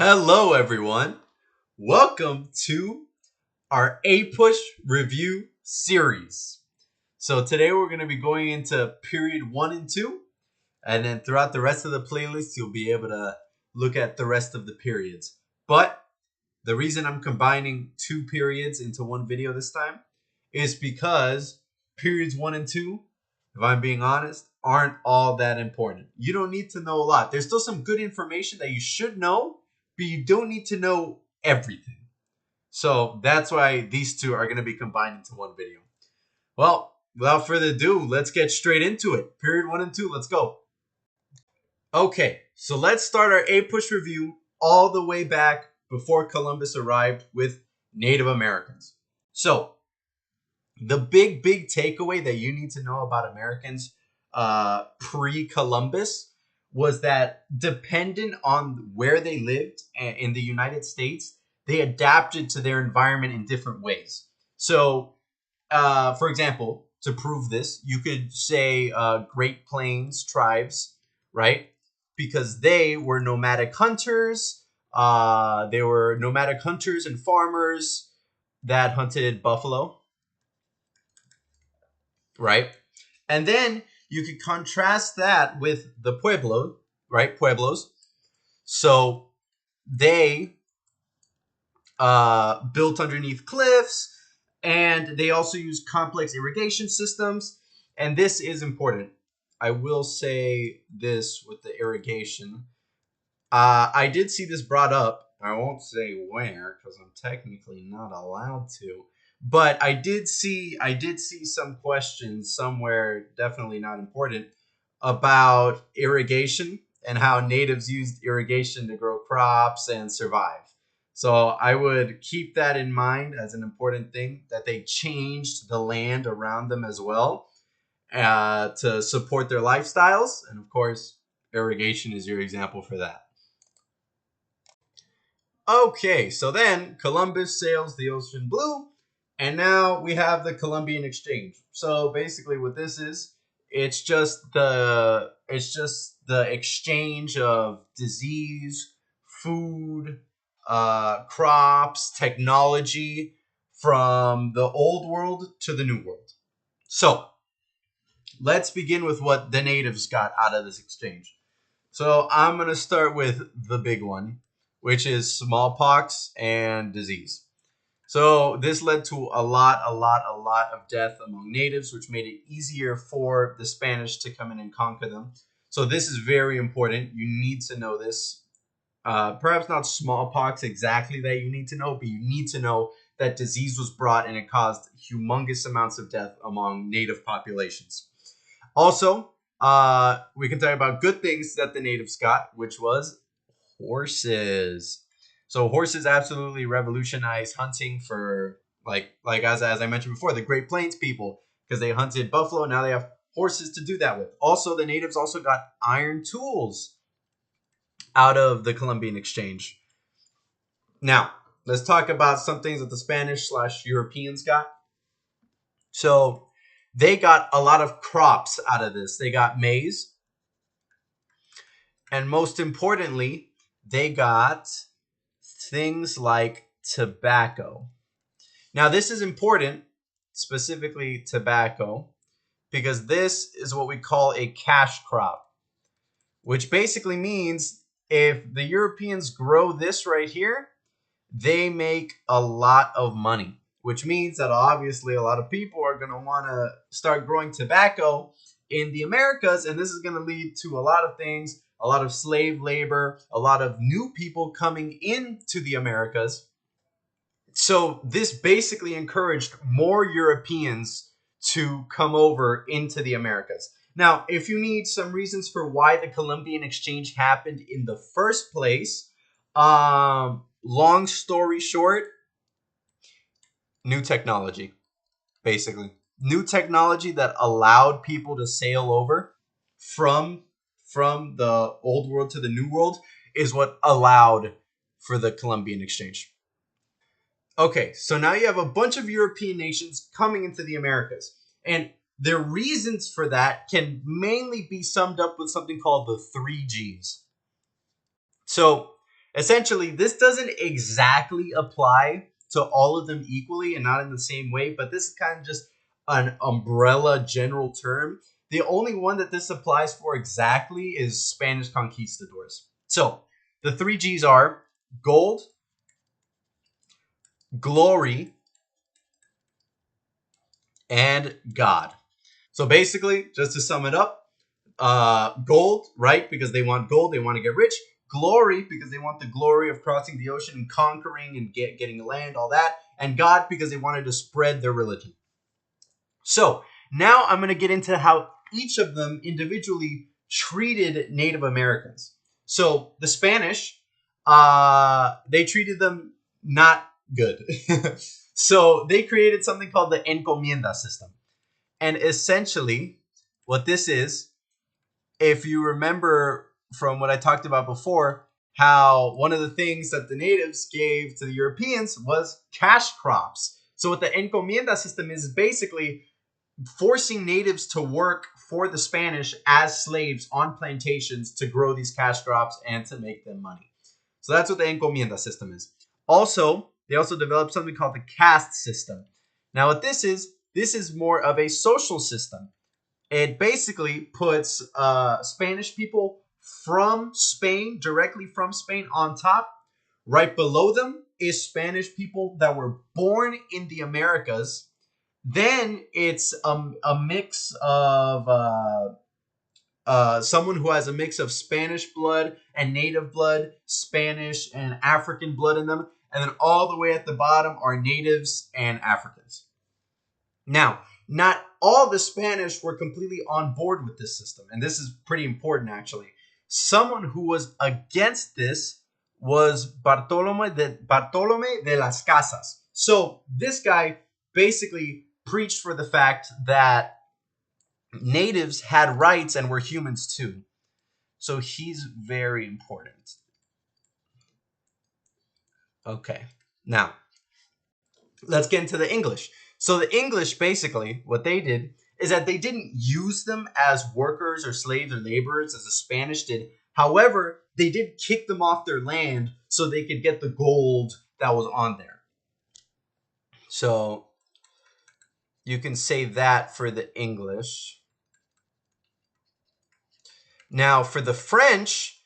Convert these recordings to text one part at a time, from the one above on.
Hello, everyone. Welcome to our APUSH review series. So today we're going to be going into period 1 and 2, and then throughout the rest of the playlist, you'll be able to look at the rest of the periods. But the reason I'm combining two periods into one video this time is because periods 1 and 2, if I'm being honest, aren't all that important. You don't need to know a lot. There's still some good information that you should know, but you don't need to know everything. So that's why these two are going to be combined into one video. Well, without further ado, let's get straight into it. Period 1 and 2, let's go. Okay, so let's start our APUSH review all the way back before Columbus arrived with Native Americans. So the big takeaway that you need to know about Americans pre-Columbus was that dependent on where they lived in the United States, they adapted to their environment in different ways. So, for example, to prove this, you could say Great Plains tribes, right? Because they were nomadic hunters. They were nomadic hunters and farmers that hunted buffalo, right? And then you could contrast that with the Pueblo, right? Pueblos. So they built underneath cliffs, and they also use complex irrigation systems. And this is important. I will say this with the irrigation. I did see this brought up. I won't say where because I'm technically not allowed to. But I did see some questions somewhere, definitely not important, about irrigation and how natives used irrigation to grow crops and survive. So I would keep that in mind as an important thing, that they changed the land around them as well to support their lifestyles. And of course, irrigation is your example for that. Okay, so then Columbus sails the ocean blue, and now we have the Columbian Exchange. So basically, what this is, it's just the exchange of disease, food, crops, technology from the old world to the new world. So let's begin with what the natives got out of this exchange. So I'm going to start with the big one, which is smallpox and disease. So this led to a lot of death among natives, which made it easier for the Spanish to come in and conquer them. So this is very important. You need to know this. Perhaps not smallpox exactly that you need to know, but you need to know that disease was brought and it caused humongous amounts of death among native populations. Also, we can talk about good things that the natives got, which was horses. So horses absolutely revolutionized hunting for like as I mentioned before, the Great Plains people, because they hunted buffalo. Now they have horses to do that with. Also, the natives also got iron tools out of the Columbian Exchange. Now, let's talk about some things that the Spanish/Europeans got. So they got a lot of crops out of this. They got maize, and most importantly, they got things like tobacco. Now, this is important, specifically tobacco, because this is what we call a cash crop, which basically means if the Europeans grow this right here, they make a lot of money, which means that obviously a lot of people are going to want to start growing tobacco in the Americas, and this is going to lead to a lot of things, a lot of slave labor, a lot of new people coming into the Americas. So this basically encouraged more Europeans to come over into the Americas. Now, if you need some reasons for why the Columbian Exchange happened in the first place, long story short, new technology, basically. New technology that allowed people to sail over from the old world to the new world is what allowed for the Columbian Exchange. Okay, so now you have a bunch of European nations coming into the Americas. And their reasons for that can mainly be summed up with something called the three G's. So essentially, this doesn't exactly apply to all of them equally and not in the same way, but this is kind of just an umbrella general term. The only one that this applies for exactly is Spanish conquistadors. So the three G's are gold, glory, and God. So basically, just to sum it up, gold, right? Because they want gold, they want to get rich. Glory, because they want the glory of crossing the ocean and conquering and getting land, all that. And God, because they wanted to spread their religion. So now I'm going to get into how each of them individually treated Native Americans. So the Spanish, they treated them not good. So they created something called the encomienda system. And essentially, what this is, if you remember from what I talked about before, how one of the things that the natives gave to the Europeans was cash crops. So what the encomienda system is basically forcing natives to work for the Spanish as slaves on plantations to grow these cash crops and to make them money. So that's what the encomienda system is. Also, they also developed something called the caste system. Now, what this is more of a social system. It basically puts Spanish people from Spain, directly from Spain, on top. Right below them is Spanish people that were born in the Americas. Then it's a mix of someone who has a mix of Spanish blood and native blood, Spanish and African blood in them. And then all the way at the bottom are natives and Africans. Now, not all the Spanish were completely on board with this system, and this is pretty important actually. Someone who was against this was Bartolome de las Casas. So this guy basically preached for the fact that natives had rights and were humans too. So he's very important. Okay, now let's get into the English. So the English, basically, what they did is that they didn't use them as workers or slaves or laborers as the Spanish did. However, they did kick them off their land so they could get the gold that was on there. So you can say that for the English. Now, for the French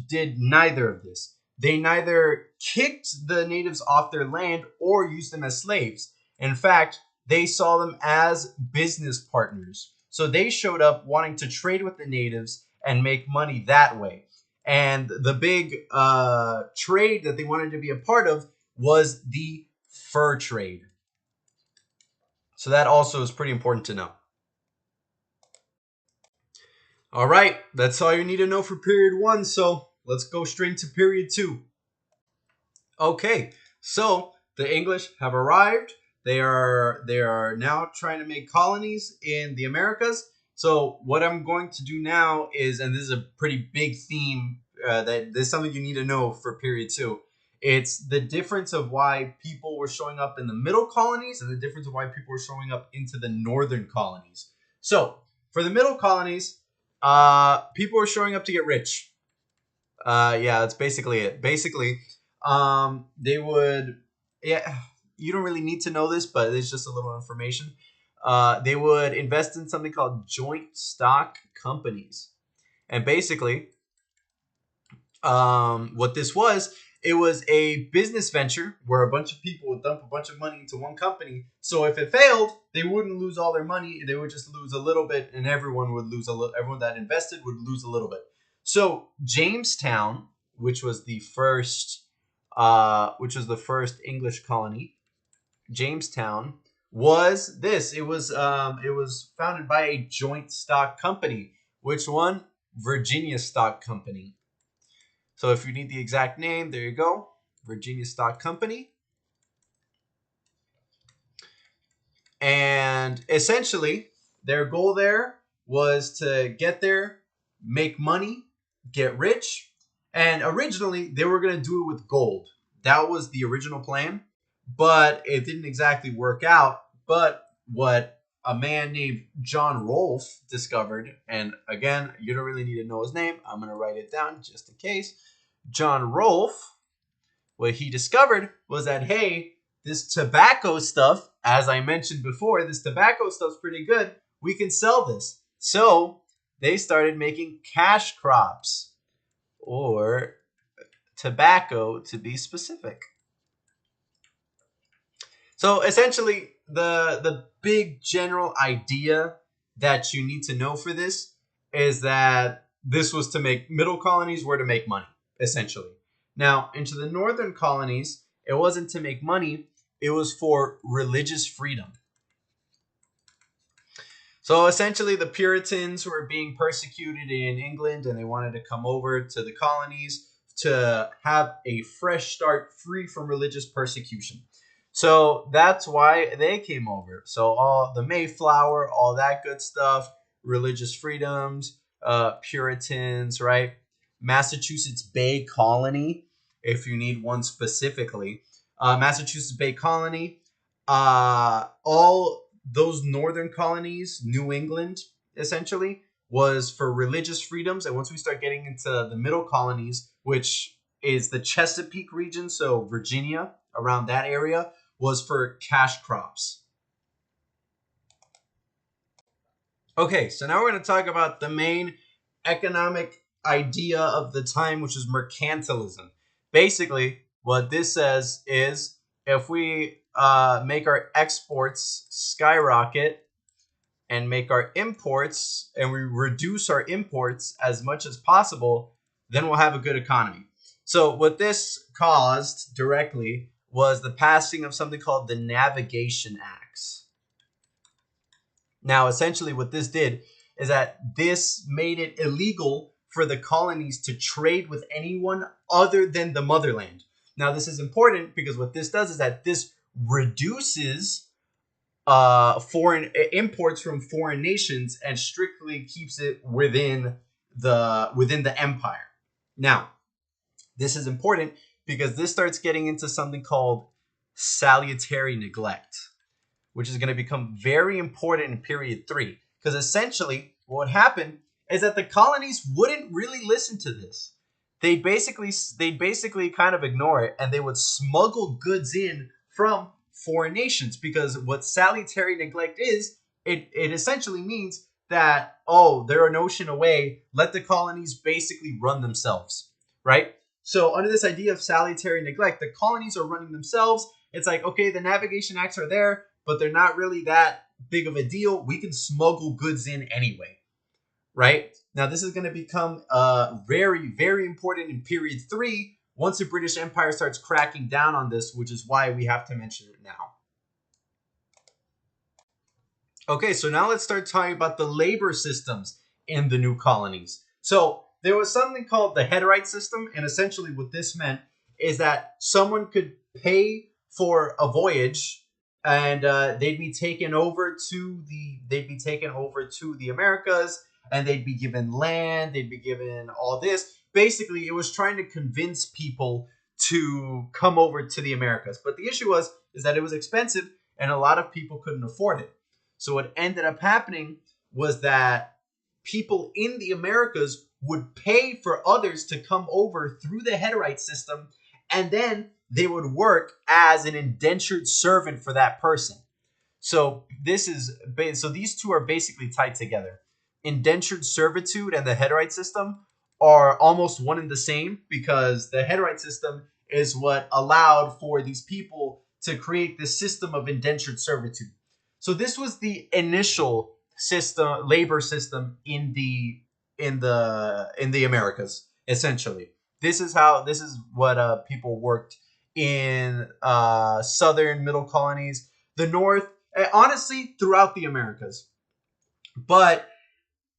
did neither of this. They neither kicked the natives off their land or used them as slaves. In fact, they saw them as business partners. So they showed up wanting to trade with the natives and make money that way. And the big trade that they wanted to be a part of was the fur trade. So that also is pretty important to know. All right, that's all you need to know for period one. So let's go straight to period two. Okay, so the English have arrived. They are now trying to make colonies in the Americas. So what I'm going to do now is, and this is a pretty big theme that this is something you need to know for period two. It's the difference of why people were showing up in the middle colonies and the difference of why people were showing up into the northern colonies. So for the middle colonies, people were showing up to get rich. Yeah, that's basically it. Basically, they would, yeah, you don't really need to know this, but it's just a little information. They would invest in something called joint stock companies. And basically, what this was, it was a business venture where a bunch of people would dump a bunch of money into one company. So if it failed, they wouldn't lose all their money. They would just lose a little bit, and everyone would lose a little. Everyone that invested would lose a little bit. So Jamestown, which was the first English colony, Jamestown was this. It was founded by a joint stock company. Which one? Virginia Stock Company. So if you need the exact name, there you go. Virginia Stock Company. And essentially, their goal there was to get there, make money, get rich. And originally, they were going to do it with gold. That was the original plan, but it didn't exactly work out. But what a man named John Rolfe discovered, and again, you don't really need to know his name. I'm going to write it down just in case. John Rolfe, what he discovered was that, hey, this tobacco stuff, as I mentioned before, this tobacco stuff's pretty good. We can sell this. So they started making cash crops, or tobacco to be specific. So essentially, the big general idea that you need to know for this is that this was to make middle colonies were to make money, essentially. Now, into the northern colonies, it wasn't to make money, it was for religious freedom. So essentially, the Puritans were being persecuted in England and they wanted to come over to the colonies to have a fresh start free from religious persecution. So that's why they came over. So all the Mayflower, all that good stuff, religious freedoms, Puritans, right? Massachusetts Bay Colony, if you need one specifically. Massachusetts Bay Colony, all those northern colonies, New England, essentially, was for religious freedoms. And once we start getting into the middle colonies, which is the Chesapeake region, so Virginia, around that area, was for cash crops. Okay, so now we're going to talk about the main economic idea of the time, which is mercantilism. Basically, what this says is if we make our exports skyrocket and make our imports and we reduce our imports as much as possible, then we'll have a good economy. So what this caused directly was the passing of something called the Navigation Acts. Now, essentially what this did is that this made it illegal for the colonies to trade with anyone other than the motherland. Now, this is important because what this does is that this reduces foreign imports from foreign nations and strictly keeps it within the empire. Now, this is important because this starts getting into something called salutary neglect, which is going to become very important in period 3. Because essentially, what happened is that the colonies wouldn't really listen to this. They'd basically kind of ignore it, and they would smuggle goods in from foreign nations. Because what salutary neglect is, it essentially means that, oh, they're an ocean away. Let the colonies basically run themselves, right? So under this idea of salutary neglect, the colonies are running themselves. It's like, okay, the navigation acts are there, but they're not really that big of a deal. We can smuggle goods in anyway, right? Now, this is going to become very, very important in period 3 once the British Empire starts cracking down on this, which is why we have to mention it now. Okay, so now let's start talking about the labor systems in the new colonies. So there was something called the headright system, and essentially what this meant is that someone could pay for a voyage and they'd be taken over to the Americas, and they'd be given land, they'd be given all this. Basically, it was trying to convince people to come over to the Americas. But the issue is that it was expensive and a lot of people couldn't afford it. So what ended up happening was that people in the Americas would pay for others to come over through the headright system, and then they would work as an indentured servant for that person. So these two are basically tied together. Indentured servitude and the headright system are almost one and the same, because the headright system is what allowed for these people to create this system of indentured servitude. So this was the initial system, labor system in the Americas. Essentially, this is what people worked in southern middle colonies, the north, honestly throughout the Americas. But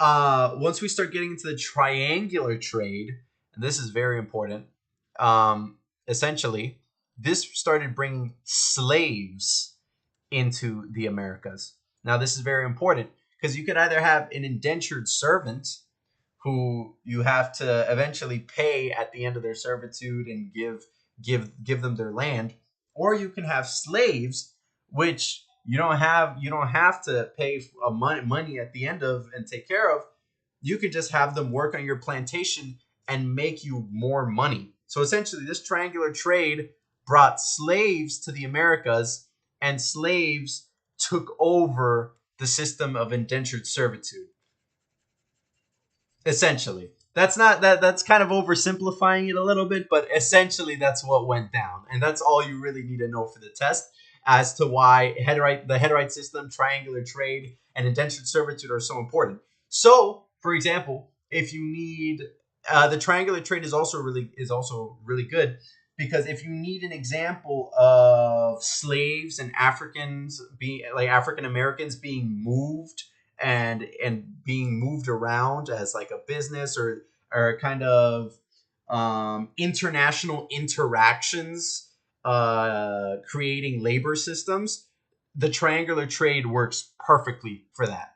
once we start getting into the triangular trade, and this is very important, essentially, this started bringing slaves into the Americas. Now, this is very important because you could either have an indentured servant who you have to eventually pay at the end of their servitude and give them their land, or you can have slaves, which you don't have to pay money at the end of and take care of. You could just have them work on your plantation and make you more money. So essentially, this triangular trade brought slaves to the Americas, and slaves took over the system of indentured servitude. Essentially, that's kind of oversimplifying it a little bit, but essentially that's what went down, and that's all you really need to know for the test as to why the Heterite system, triangular trade, and indentured servitude are so important. So, for example, if you need the triangular trade is also really good, because if you need an example of slaves and Africans being like African Americans being moved and being moved around as like a business or kind of international interactions, creating labor systems, the triangular trade works perfectly for that.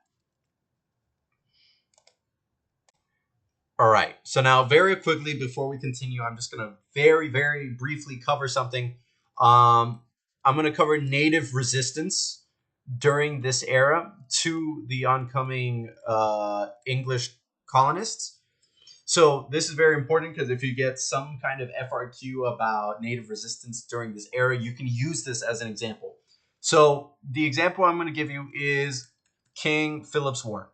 All right. So now, very quickly before we continue, I'm just gonna very, very briefly cover something. Um, I'm gonna cover native resistance during this era to the oncoming English colonists. So this is very important because if you get some kind of FRQ about native resistance during this era, you can use this as an example. So the example I'm going to give you is King Philip's War.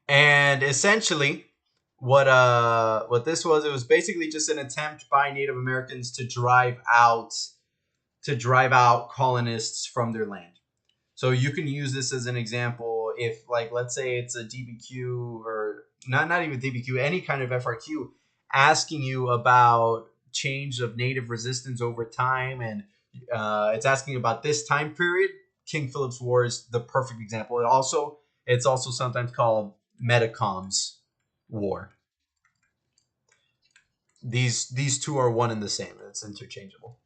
And essentially what this was, it was basically just an attempt by Native Americans to drive out colonists from their land. So you can use this as an example if, like, let's say it's a DBQ or not even DBQ, any kind of FRQ asking you about change of native resistance over time, and it's asking about this time period. King Philip's War is the perfect example. It's also sometimes called Metacom's War. These two are one and the same. It's interchangeable.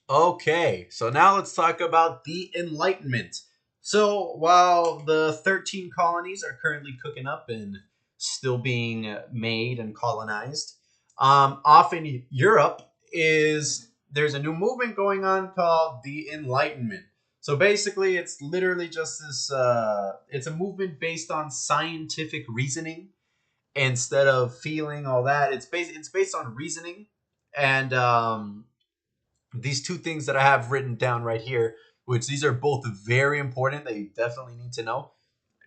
Okay, so now let's talk about the Enlightenment. So while the 13 colonies are currently cooking up and still being made and colonized, often Europe is there's a new movement going on called the Enlightenment. So basically, it's literally just this. It's a movement based on scientific reasoning instead of feeling all that. It's based on reasoning, and these two things that I have written down right here, which these are both very important that you definitely need to know: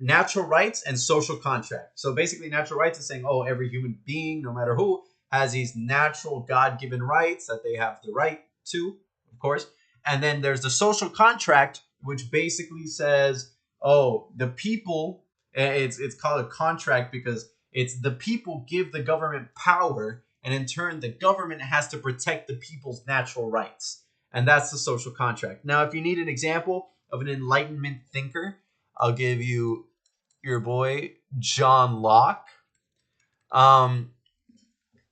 natural rights and social contract. So basically, natural rights is saying, oh, every human being, no matter who, has these natural God given rights that they have the right to, of course. And then there's the social contract, which basically says, oh, the people, it's called a contract because it's the people give the government power, and in turn, the government has to protect the people's natural rights. And that's the social contract. Now, if you need an example of an Enlightenment thinker, I'll give you your boy John Locke. Um,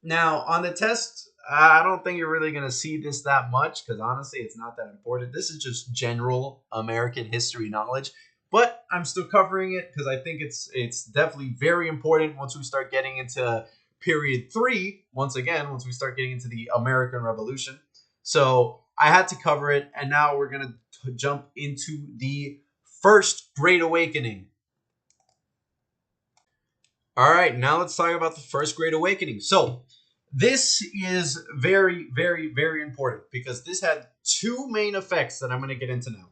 Now on the test, I don't think you're really gonna see this that much because honestly, it's not that important. This is just general American history knowledge, but I'm still covering it because I think it's definitely very important once we start getting into period three. Once we start getting into the American Revolution, so I had to cover it, and now we're gonna jump into the First Great Awakening. All right, now let's talk about the First Great Awakening. So, this is very, very, very important because this had two main effects that I'm going to get into now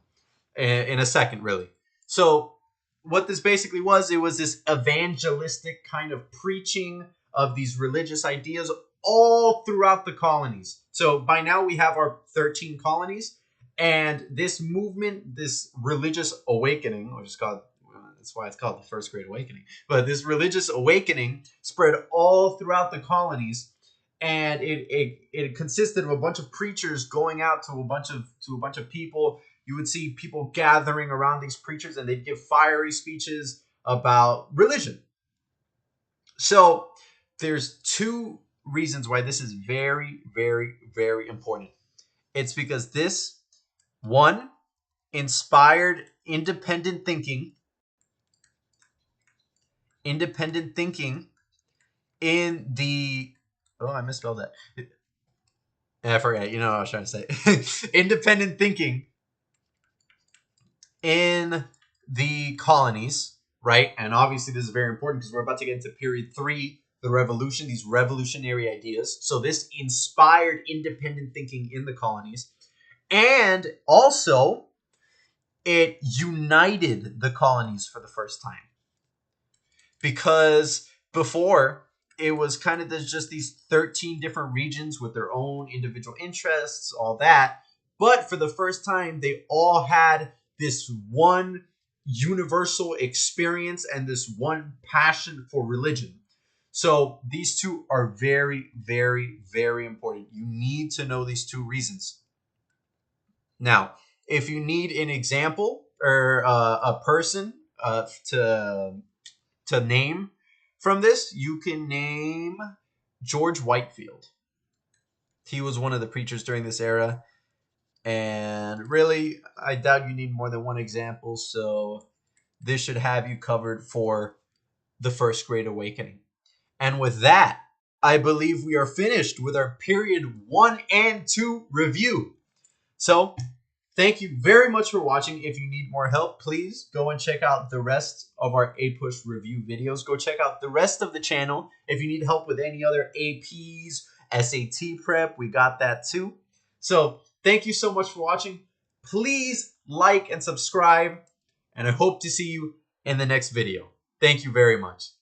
in a second, really. So, what this basically was, it was this evangelistic kind of preaching of these religious ideas all throughout the colonies. So, by now we have our 13 colonies, and this movement, this religious awakening, which is called that's why it's called the First Great Awakening. But this religious awakening spread all throughout the colonies, and it consisted of a bunch of preachers going out to a bunch of people. You would see people gathering around these preachers, and they'd give fiery speeches about religion. So there's two reasons why this is very, very, very important. It's because this one inspired independent thinking in the I misspelled that. I forgot. You know what I was trying to say. Independent thinking in the colonies, right? And obviously, this is very important because we're about to get into period 3, the revolution, these revolutionary ideas. So, this inspired independent thinking in the colonies. And also, it united the colonies for the first time. Because before, it was kind of there's just these 13 different regions with their own individual interests, all that. But for the first time, they all had this one universal experience and this one passion for religion. So these two are very, very, very important. You need to know these two reasons. Now, if you need an example or a person to name from this, you can name George Whitefield. He was one of the preachers during this era. And really, I doubt you need more than one example. So this should have you covered for the First Great Awakening. And with that, I believe we are finished with our period 1 and 2 review. So thank you very much for watching. If you need more help, please go and check out the rest of our APUSH review videos. Go check out the rest of the channel. If you need help with any other APs, SAT prep, we got that too. So thank you so much for watching. Please like and subscribe, and I hope to see you in the next video. Thank you very much.